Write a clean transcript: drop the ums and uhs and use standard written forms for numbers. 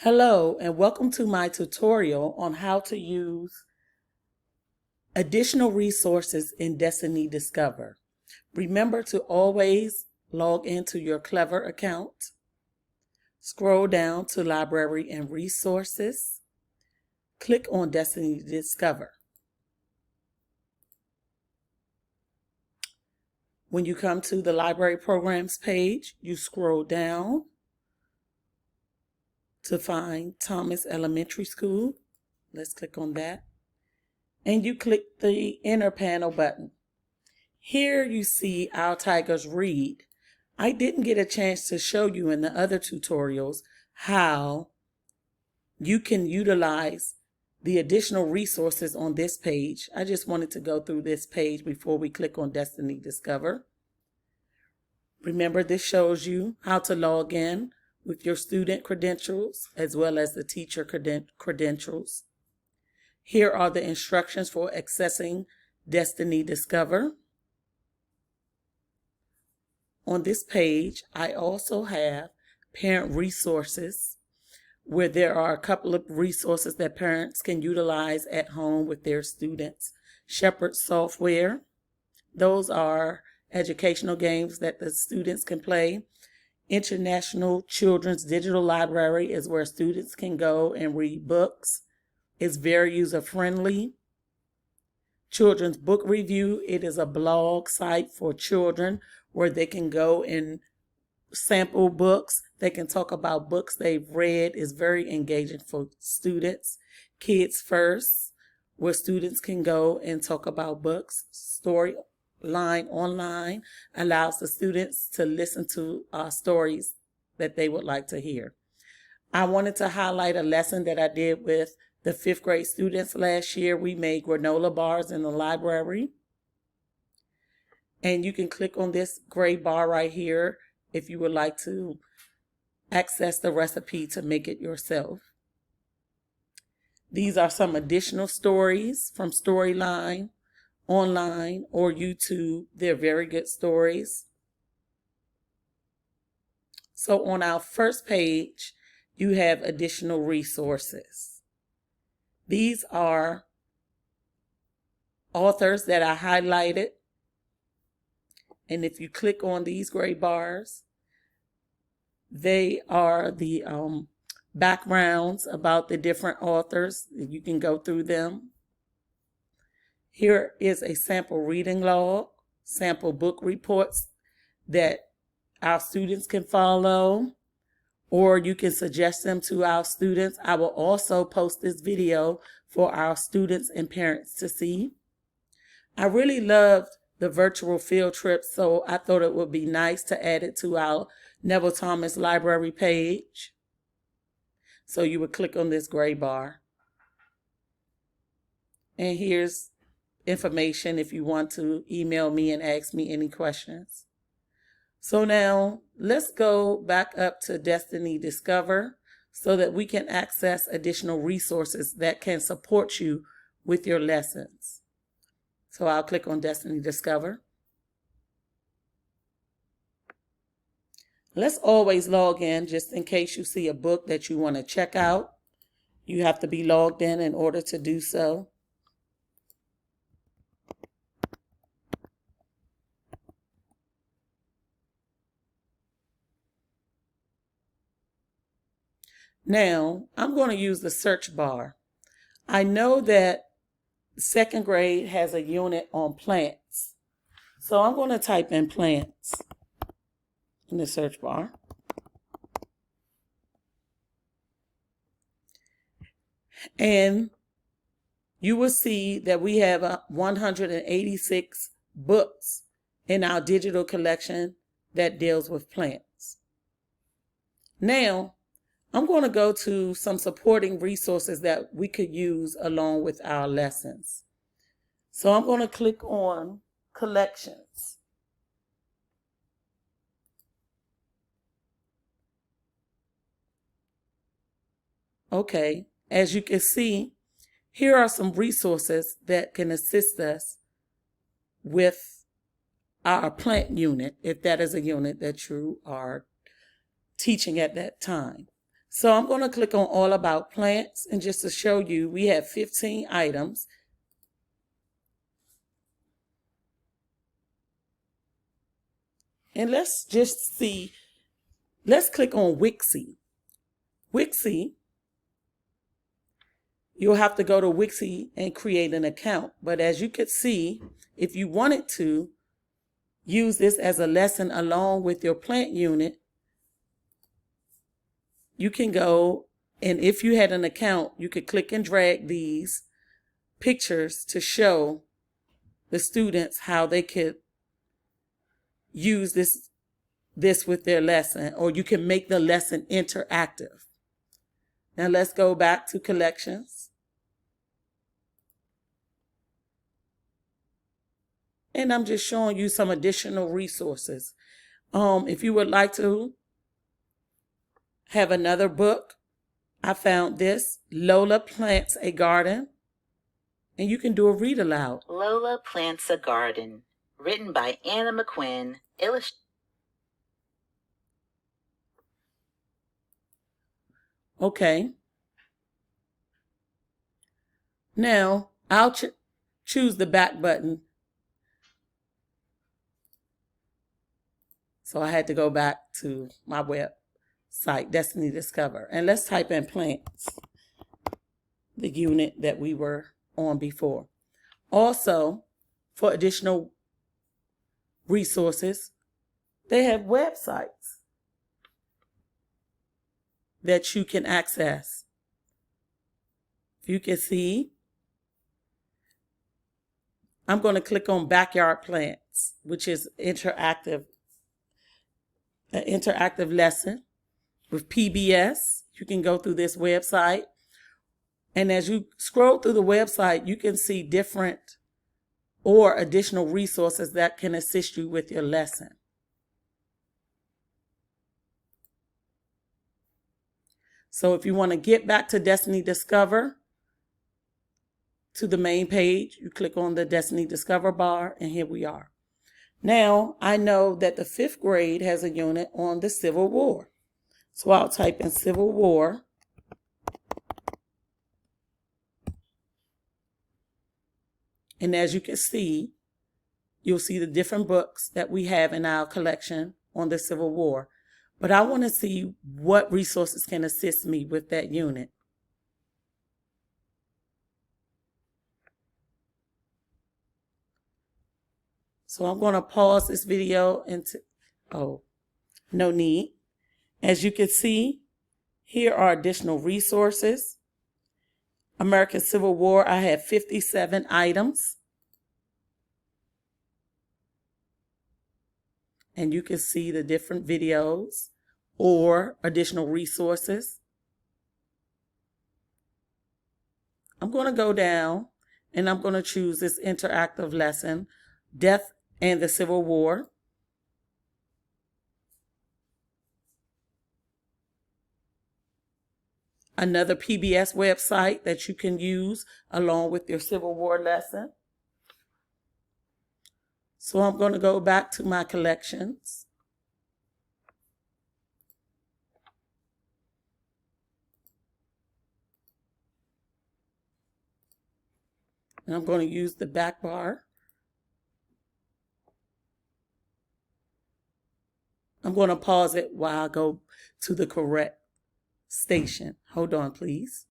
Hello and welcome to my tutorial on how to use additional resources in Destiny Discover. Remember to always log into your Clever account. Scroll down to Library and Resources. Click on Destiny Discover. When you come to the Library Programs page, you scroll down to find Thomas Elementary School. Let's click on that. And you click the inner panel button. Here you see Our Tigers Read. I didn't get a chance to show you in the other tutorials how you can utilize the additional resources on this page. I just wanted to go through this page before we click on Destiny Discover. Remember, this shows you how to log in with your student credentials as well as the teacher credentials. Here are the instructions for accessing Destiny Discover. On this page, I also have parent resources, where there are a couple of resources that parents can utilize at home with their students. Shepherd Software, those are educational games that the students can play. International Children's Digital Library is where students can go and read books. It's very user-friendly. Children's Book Review, it is a blog site for children where they can go and sample books. They can talk about books they've read. It's very engaging for students. Kids First, where students can go and talk about books. Storyline Online allows the students to listen to stories that they would like to hear. I wanted to highlight a lesson that I did with the 5th grade students last year. We made granola bars in the library. And you can click on this gray bar right here if you would like to access the recipe to make it yourself. These are some additional stories from Storyline Online or YouTube. They're very good stories. So on our first page, you have additional resources. These are authors that I highlighted. And if you click on these gray bars, they are the backgrounds about the different authors. You can go through them. Here is a sample reading log, sample book reports that our students can follow, or you can suggest them to our students. I will also post this video for our students and parents to see. I really loved the virtual field trip, so I thought it would be nice to add it to our Neville Thomas Library page. So you would click on this gray bar. And here's information if you want to email me and ask me any questions. So now let's go back up to Destiny Discover so that we can access additional resources that can support you with your lessons. So I'll click on Destiny Discover. Let's always log in just in case you see a book that you want to check out. You have to be logged in order to do so. Now, I'm going to use the search bar. I know that 2nd grade has a unit on plants. So I'm going to type in plants in the search bar. And you will see that we have 186 books in our digital collection that deals with plants. Now, I'm going to go to some supporting resources that we could use along with our lessons. So I'm going to click on Collections. Okay, as you can see, here are some resources that can assist us with our plant unit, if that is a unit that you are teaching at that time. So I'm going to click on All About Plants, and just to show you, we have 15 items. And let's just see, let's click on Wixie. Wixie, you'll have to go to Wixie and create an account. But as you can see, if you wanted to use this as a lesson along with your plant unit, you can go, and if you had an account, you could click and drag these pictures to show the students how they could use this with their lesson, or you can make the lesson interactive. Now let's go back to collections. And I'm just showing you some additional resources. If you would like to have another book, I found this, Lola Plants a Garden, and you can do a read aloud. Lola Plants a Garden, written by Anna McQuinn, illustrated. Okay. Now, I'll choose the back button. So I had to go back to my website, Destiny Discover. And let's type in plants, the unit that we were on before. Also, for additional resources, they have websites that you can access. You can see, I'm going to click on Backyard Plants, which is an interactive lesson with PBS. You can go through this website, and as you scroll through the website, you can see different or additional resources that can assist you with your lesson. So if you want to get back to Destiny Discover, to the main page, you click on the Destiny Discover bar, and here we are. Now, I know that the 5th grade has a unit on the Civil War. So I'll type in Civil War. And as you can see, you'll see the different books that we have in our collection on the Civil War. But I want to see what resources can assist me with that unit. So I'm going to pause this video no need. As you can see, here are additional resources. American Civil War, I have 57 items. And you can see the different videos or additional resources. I'm going to go down and I'm going to choose this interactive lesson, Death and the Civil War. Another PBS website that you can use along with your Civil War lesson. So I'm going to go back to my collections. And I'm going to use the back bar. I'm going to pause it while I go to the correct station. Hold on, please.